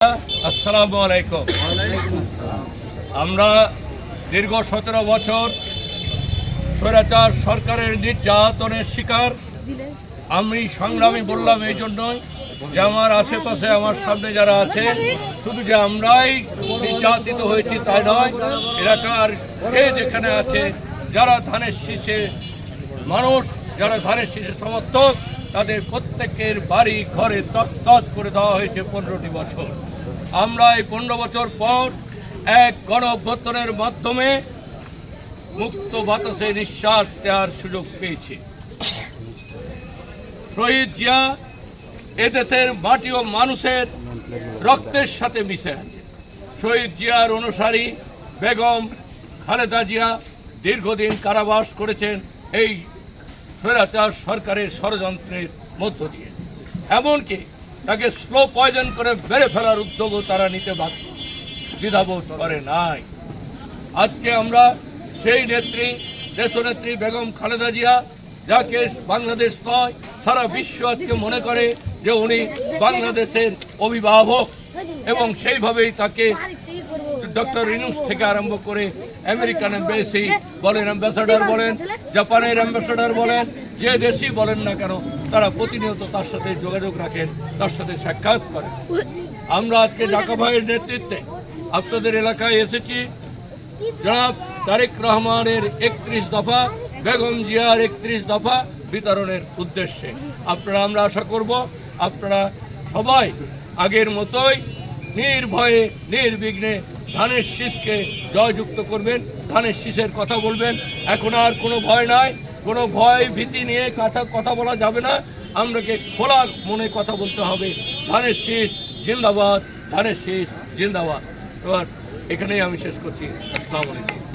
আসসালামু আলাইকুম। আমরা দীর্ঘ 17 বছর স্বৈরাচার সরকারের নির্যাতনের শিকার। আমি সংগ্রামী বললাম এই জন্যই যে আমার আশেপাশে আমার সামনে যারা আছেন, শুধু যে আমরাই নির্যাতিত হয়েছি তাই নয়, এলাকার যে যেখানে আছে যারা ধানের শীষে মানুষ, যারা ধানের শীষের সমর্থক, তাদের প্রত্যেকের বাড়ি ঘরে তছনছ করে দেওয়া হয়েছে 15টি বছর। আমরা এই 15 বছর পর এক গণঅভ্যুত্থানের মাধ্যমে মুক্ত বাতাসে নিঃশ্বাস নেওয়ার সুযোগ পেয়েছি। শহীদ জিয়া এদেশের মাটি ও মানুষের রক্তের সাথে মিশে আছে। শহীদ জিয়ার অনুসারী বেগম খালেদা জিয়া দীর্ঘদিন কারাবাস করেছেন এই স্বৈরাচার সরকারের ষড়যন্ত্রের মধ্য দিয়ে। এমনকি তাকে স্লো পয়জন করে মেরে ফেলার উদ্যোগও তারা নিতে দ্বিধাবোধ করে নাই। আজকে আমরা সেই নেত্রী, দেশনেত্রী বেগম খালেদা জিয়া, যাকে বাংলাদেশ নয় সারা বিশ্ব আজকে মনে করে যে উনি বাংলাদেশের অভিভাবক, এবং সেইভাবেই তাকে ডক্টর ইউনূস থেকে আরম্ভ করে আমেরিকান এম্বাসি বলেন, অ্যাম্বাসাডার বলেন, জাপানের অ্যাম্বাসাডার বলেন, যে দেশই বলেন না কেন, তারা প্রতিনিয়ত তার সাথে যোগাযোগ রাখেন, তার সাথে সাক্ষাৎ করেন। আমরা আজকে ঢাকা ভাইয়ের নেতৃত্বে আপনাদের এলাকায় এসেছি জনাব তারেক রহমানের 31 দফা, বেগম জিয়ার 31 দফা বিতরণের উদ্দেশ্যে। আমরা আশা করব আপনারা সবাই আগের মতোই নির্ভয়ে নির্বিঘ্নে ধানের শীষকে জয়যুক্ত করবেন, ধানের শীষের কথা বলবেন। এখন আর কোনো ভয় নাই, কোনো ভয় ভীতি নিয়ে কথা বলা যাবে না। আমরাকে খোলা মনে কথা বলতে হবে। ধানের শীষ জিন্দাবাদ, ধানের শীষ জিন্দাবাদ। এবার এখানেই আমি শেষ করছি। আসসালামু আলাইকুম।